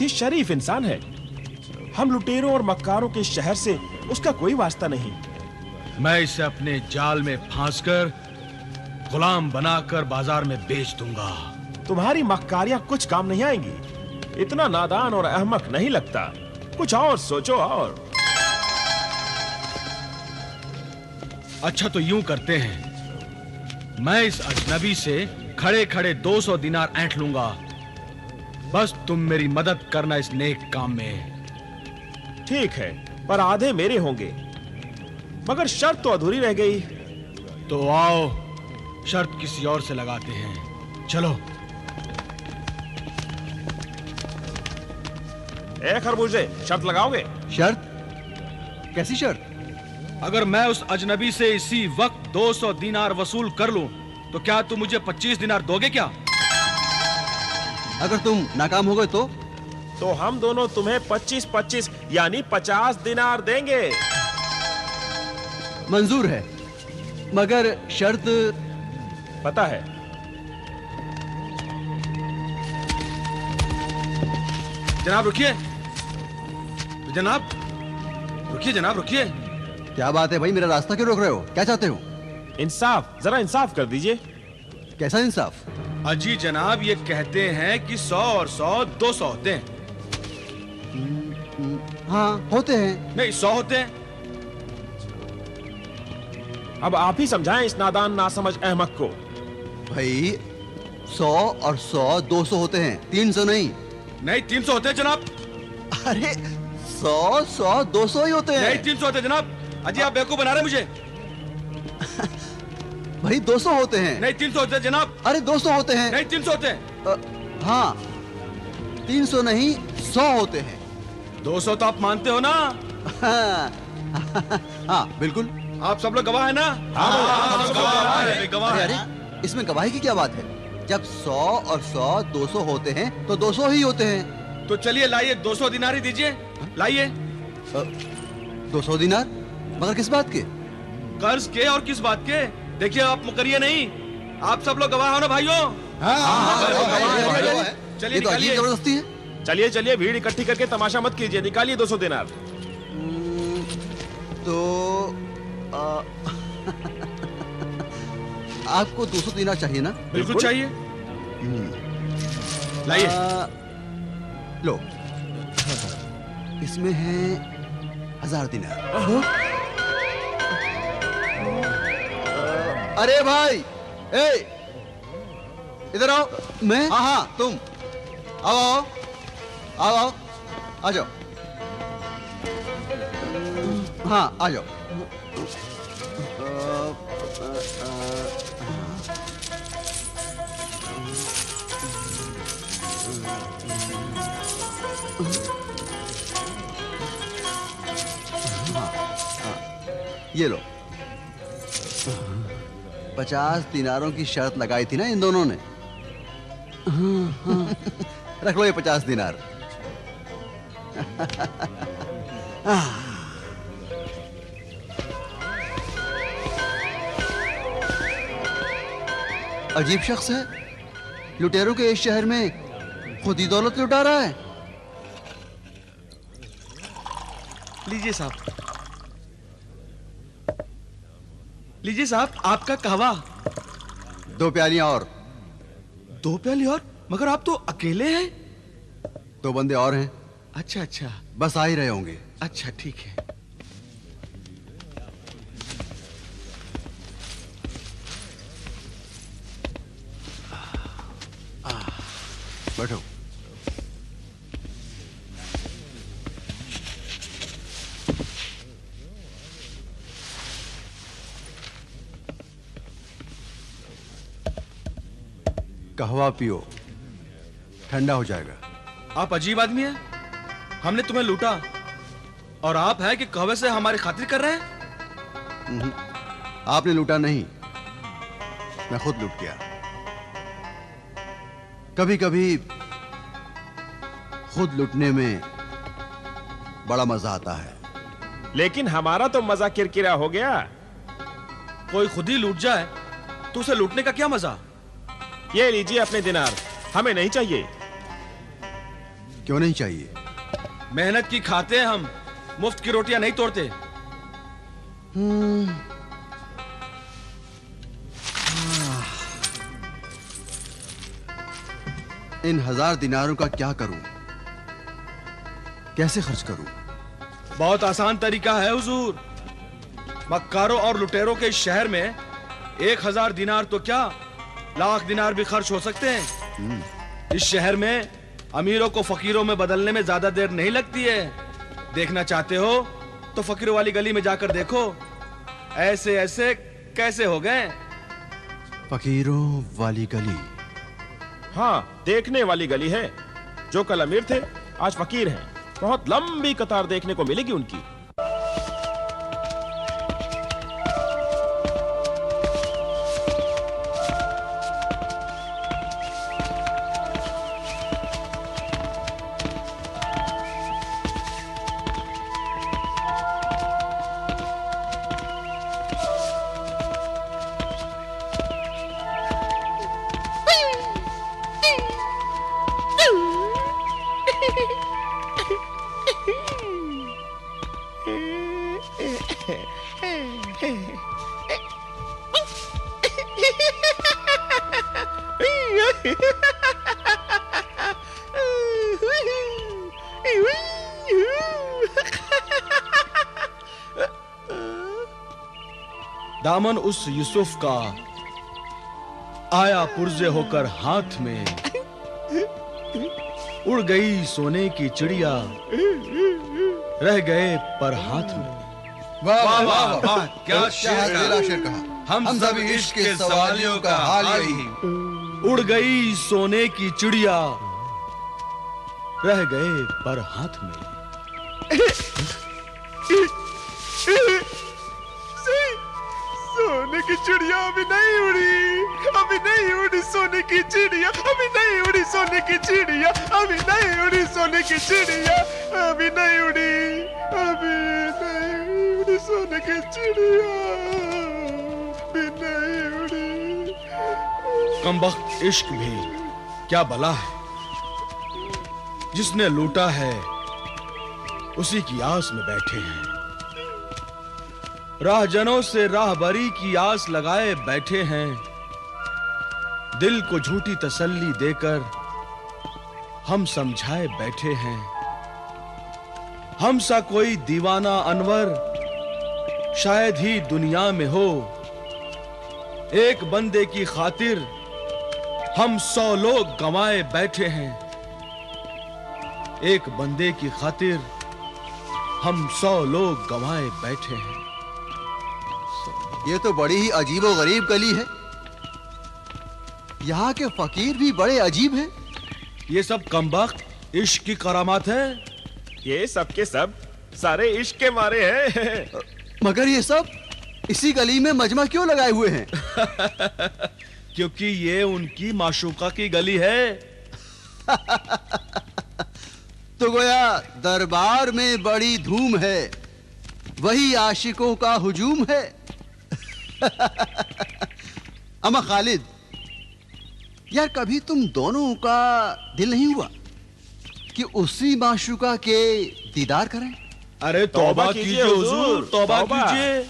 ही शरीफ इंसान है। हम लुटेरों और मक्कारों के शहर से उसका कोई वास्ता नहीं। मैं इसे अपने जाल में फांसकर गुलाम बनाकर बाजार में बेच दूंगा। तुम्हारी मक्कारियां कुछ काम नहीं आएंगी। इतना नादान और अहमक नहीं लगता। कुछ और सोचो। और अच्छा तो यूं करते हैं, मैं इस अजनबी से खड़े खड़े 200 दिनार ऐंठ लूंगा। बस तुम मेरी मदद करना इस नेक काम में। ठीक है, पर आधे मेरे होंगे। मगर शर्त तो अधूरी रह गई। तो आओ शर्त किसी और से लगाते हैं। चलो। ए खरबूजे, शर्त लगाओगे? शर्त? कैसी शर्त? अगर मैं उस अजनबी से इसी वक्त 200 दिनार वसूल कर लूं, तो क्या तुम मुझे 25 दिनार दोगे क्या? अगर तुम नाकाम हो गए तो हम दोनों तुम्हें 25-25 यानी 50 दिनार देंगे। मंजूर है, मगर शर्त? पता है। जनाब रुकिए। जनाब रुकिए, जनाब रुकिए। क्या बात है भाई, मेरा रास्ता क्यों रोक रहे हो? क्या चाहते हो? इंसाफ, जरा इंसाफ कर दीजिए। कैसा इंसाफ? अजी जनाब, ये कहते हैं कि 100 और 100 200 होते हैं। हाँ होते हैं। नहीं, 100 होते हैं। अब आप ही समझाएं इस नादान नासमझ अहमक को। भाई 100 और 100 200 होते हैं, 300 नहीं। नहीं, 300 होते हैं जनाब। अरे 100 100 200 ही होते हैं। नहीं, 300 होते हैं जनाब। अजी आप बेवकूफ बना रहे मुझे। भाई 200 होते हैं। नहीं, 300 होते हैं जनाब। अरे 200 होते हैं। नहीं, 300 होते हैं। हाँ 300 नहीं 100 होते हैं। 200 तो आप मानते हो ना? हाँ बिल्कुल। आप सब लोग गवाह है ना? हाँ, सब लोग गवाह है, गवाह अरे है। इसमें गवाही की क्या बात है? जब 100 और 100 200 होते हैं तो 200 ही होते हैं। तो चलिए लाइए, 200 दिनार ही दीजिए। लाइए। 200 दिनार? मगर किस बात के? कर्ज के और किस बात के? देखिए आप मुकरिए नहीं। आप सब लोग गवाह हो ना भाइयों? चलिए ये तो अजीब निकालिए। जबरदस्ती है। चलिए चलिए, भीड़ इकट्ठी करके तमाशा मत कीजिए। निकालिए 200 दिनार। तो आपको 200 दिनार चाहिए ना? बिल्कुल चाहिए। लाइए। लो, इसमें है 1000 दिनार। अरे भाई, ए, इधर आओ। मैं? हाँ हाँ तुम आओ आओ आओ आओ, आ जाओ। हाँ आ जाओ। ये लो। 50 दिनारों की शर्त लगाई थी ना इन दोनों ने। रख लो ये 50 दिनार। अजीब शख्स है, लुटेरों के इस शहर में खुद ही दौलत लुटा रहा है। लीजिए साहब, लीजिए साहब, आपका कहवा। 2 प्यालियां और। 2 प्याली और? मगर आप तो अकेले हैं। 2 बंदे और हैं। अच्छा अच्छा। बस आ ही रहे होंगे। अच्छा ठीक है। बैठो। कहवा पियो, ठंडा हो जाएगा। आप अजीब आदमी हैं। हमने तुम्हें लूटा और आप है कि कहवे से हमारी खातिर कर रहे हैं। आपने लूटा नहीं, मैं खुद लूट गया। कभी कभी खुद लूटने में बड़ा मजा आता है। लेकिन हमारा तो मजा किरकिरा हो गया। कोई खुद ही लूट जाए तो उसे लूटने का क्या मजा? ये लीजिए अपने दिनार, हमें नहीं चाहिए। क्यों नहीं चाहिए? मेहनत की खाते हैं हम, मुफ्त की रोटियां नहीं तोड़ते। इन 1000 दिनारों का क्या करूं? कैसे खर्च करूं? बहुत आसान तरीका है हुजूर। मक्कारों और लुटेरों के इस शहर में 1000 दिनार तो क्या, लाख दिनार भी खर्च हो सकते हैं। इस शहर में अमीरों को फकीरों में बदलने में ज्यादा देर नहीं लगती है। देखना चाहते हो तो फकीरों वाली गली में जाकर देखो, ऐसे ऐसे कैसे हो गए। फकीरों वाली गली? हाँ, देखने वाली गली है। जो कल अमीर थे आज फकीर हैं। बहुत लंबी कतार देखने को मिलेगी उनकी। दामन उस यूसुफ का आया पुर्जे होकर हाथ में, उड़ गई सोने की चिड़िया, रह गए पर हाथ में। वाह वाह वाह वाह, क्या शेर कहा। हम सब इश्क के सवालियों का हाल यही। उड़ गई सोने की चिड़िया, रह गए पर हाथ में। सोने की चिड़िया अभी नहीं उड़ी, अभी नहीं उड़ी सोने की चिड़िया, अभी नहीं उड़ी सोने की चिड़िया, अभी नहीं उड़ी सोने की चिड़िया, अभी नहीं उड़ी, अभी नहीं उड़ी सोने की चिड़िया, अभी नहीं उड़ी। कमबख्त इश्क भी क्या बला है, जिसने लूटा है उसी की आस में बैठे हैं। राहजनों से राहबरी की आस लगाए बैठे हैं, दिल को झूठी तसल्ली देकर हम समझाए बैठे हैं। हम सा कोई दीवाना अनवर शायद ही दुनिया में हो, एक बंदे की खातिर हम 100 लोग गंवाए बैठे हैं। एक बंदे की खातिर हम 100 लोग गंवाए बैठे हैं। ये तो बड़ी ही अजीब और गरीब गली है। यहाँ के फकीर भी बड़े अजीब हैं। ये सब कमबख्त इश्क की करामात है। ये सब के सब सारे इश्क के मारे हैं। मगर ये सब इसी गली में मजमा क्यों लगाए हुए हैं? क्योंकि ये उनकी माशूका की गली है। तो गोया दरबार में बड़ी धूम है, वही आशिकों का हुजूम है। अमा खालिद, यार कभी तुम दोनों का दिल नहीं हुआ कि उसी माशूका के दीदार करें? अरे तौबा कीजिए हुजूर, तौबा कीजिए।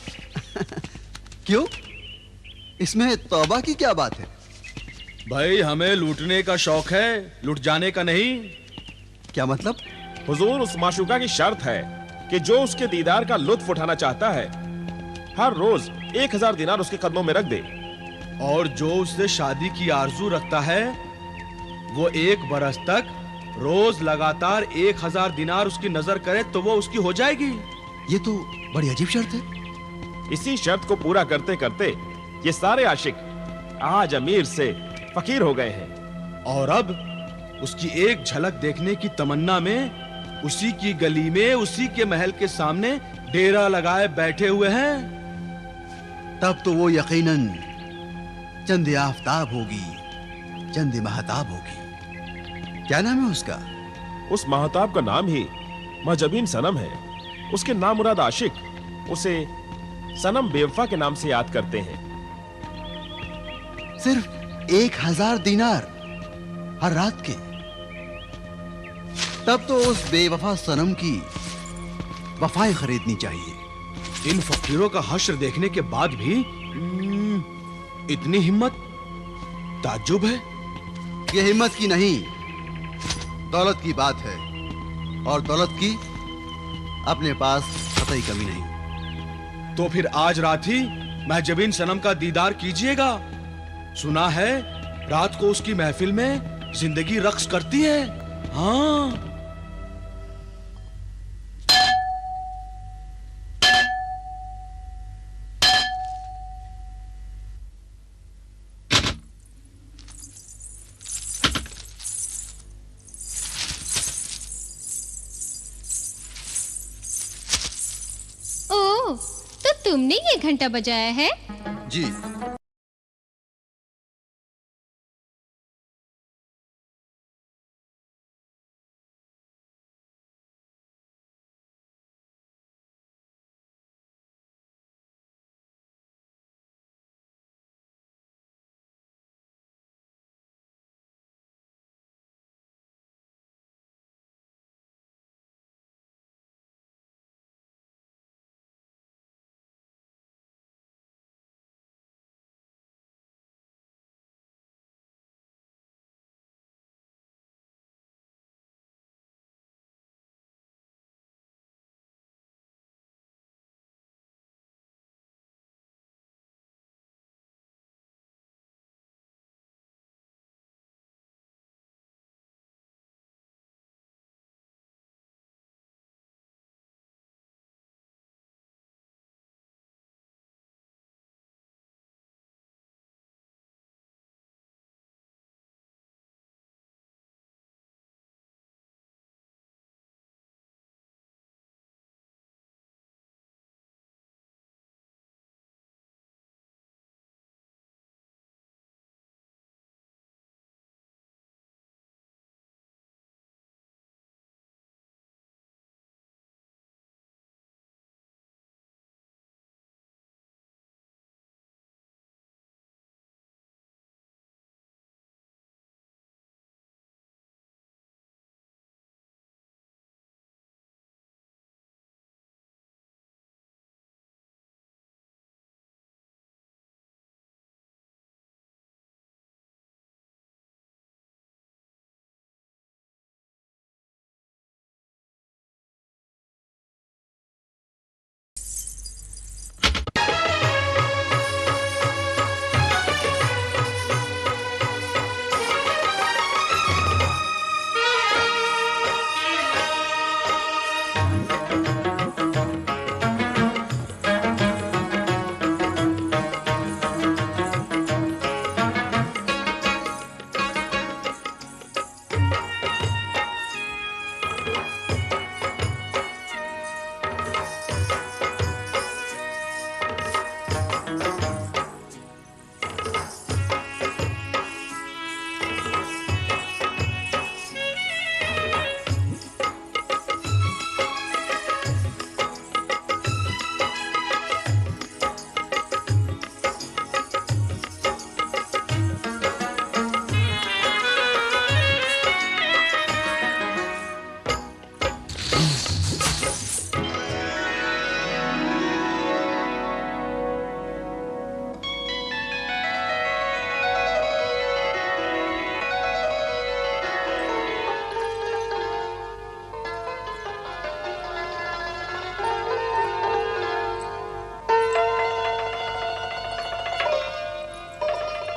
क्यों? इसमें तौबा की क्या बात है? भाई हमें लूटने का शौक है, लुट जाने का नहीं। क्या मतलब? हुजूर, उस माशूका की शर्त है कि जो उसके दीदार का लुत्फ उठाना चाहता है हर रोज 1000 दिनार उसके कदमों में रख दे, और जो उससे शादी की आरजू रखता है वो 1 बरस तक रोज लगातार 1000 दिनार उसकी नजर करे तो वो उसकी हो जाएगी। ये तो बड़ी अजीब शर्त है। इसी शर्त को पूरा करते करते ये सारे आशिक आज अमीर से फकीर हो गए हैं। और अब उसकी एक झलक देखने की तमन्ना में उसी की गली में उसी के महल के सामने डेरा लगाए बैठे हुए हैं। तब तो वो यकीनन चंद आफताब होगी, चंद महताब होगी। क्या नाम है उसका? उस महताब का नाम ही महजबीन सनम है। उसके नामुराद आशिक उसे सनम बेवफा के नाम से याद करते हैं। सिर्फ 1000 दिनार हर रात के। तब तो उस बेवफा सनम की वफाएं खरीदनी चाहिए। इन फकीरों का हश्र देखने के बाद भी इतनी हिम्मत, ताज्जुब है। यह हिम्मत की नहीं, दौलत की बात है, और दौलत की अपने पास कतई कमी नहीं। तो फिर आज रात ही महजबीन सनम का दीदार कीजिएगा। सुना है रात को उसकी महफिल में जिंदगी रक्स करती है। हाँ, ओह, तो तुमने ये घंटा बजाया है? जी।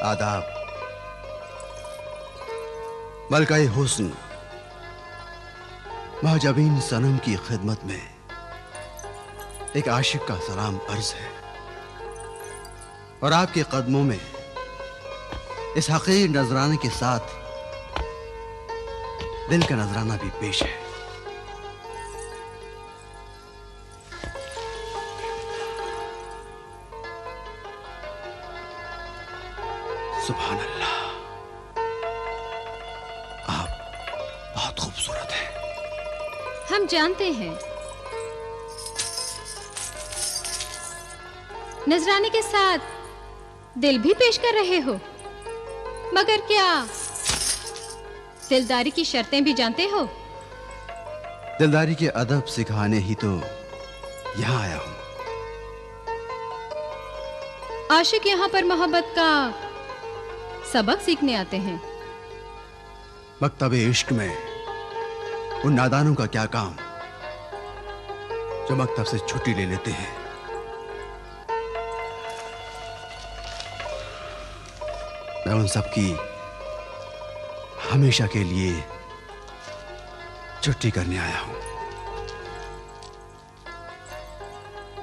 आदाब। मलकाए हुस्न महजबीन सनम की खिदमत में एक आशिक का सलाम अर्ज है, और आपके कदमों में इस हकीर नजराने के साथ दिल का नजराना भी पेश है। सुभान अल्लाह, आप बहुत खूबसूरत हैं। हम जानते हैं। नजराने के साथ दिल भी पेश कर रहे हो, मगर क्या दिलदारी की शर्तें भी जानते हो? दिलदारी के अदब सिखाने ही तो यहां आया हूं। आशिक यहाँ पर मोहब्बत का सबक सीखने आते हैं। मकतबे इश्क में उन नादानों का क्या काम जो मकतब से छुट्टी ले लेते हैं। मैं उन सब की हमेशा के लिए छुट्टी करने आया हूं।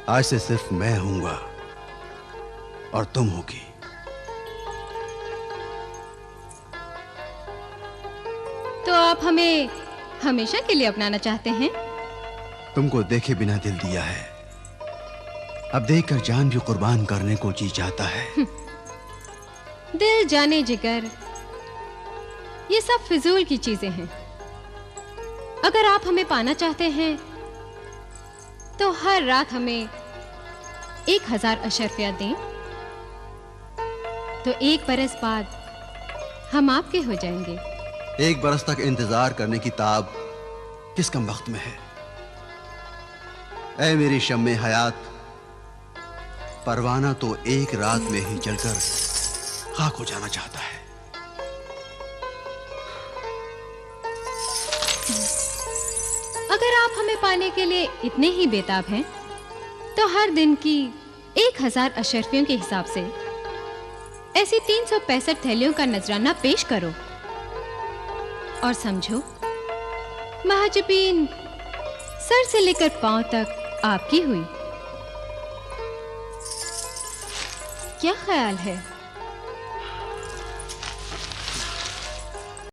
आज से सिर्फ मैं हूंगा और तुम होगी। तो आप हमें हमेशा के लिए अपनाना चाहते हैं? तुमको देखे बिना दिल दिया है, अब देखकर जान भी कुर्बान करने को जी चाहता है। दिल जाने जिगर, ये सब फिजूल की चीजें हैं। अगर आप हमें पाना चाहते हैं तो हर रात हमें 1000 अशरफिया दें, तो 1 बरस बाद हम आपके हो जाएंगे। 1 बरस तक इंतजार करने की ताब किस कम वक्त में है। ऐ मेरी शम्मे हयात, परवाना तो 1 रात में ही जलकर खाक हो जाना चाहता है। अगर आप हमें पाने के लिए इतने ही बेताब हैं, तो हर दिन की 1000 अशरफियों के हिसाब से ऐसी 365 थैलियों का नजराना पेश करो और समझो महजबीन सर से लेकर पांव तक आपकी हुई। क्या ख्याल है?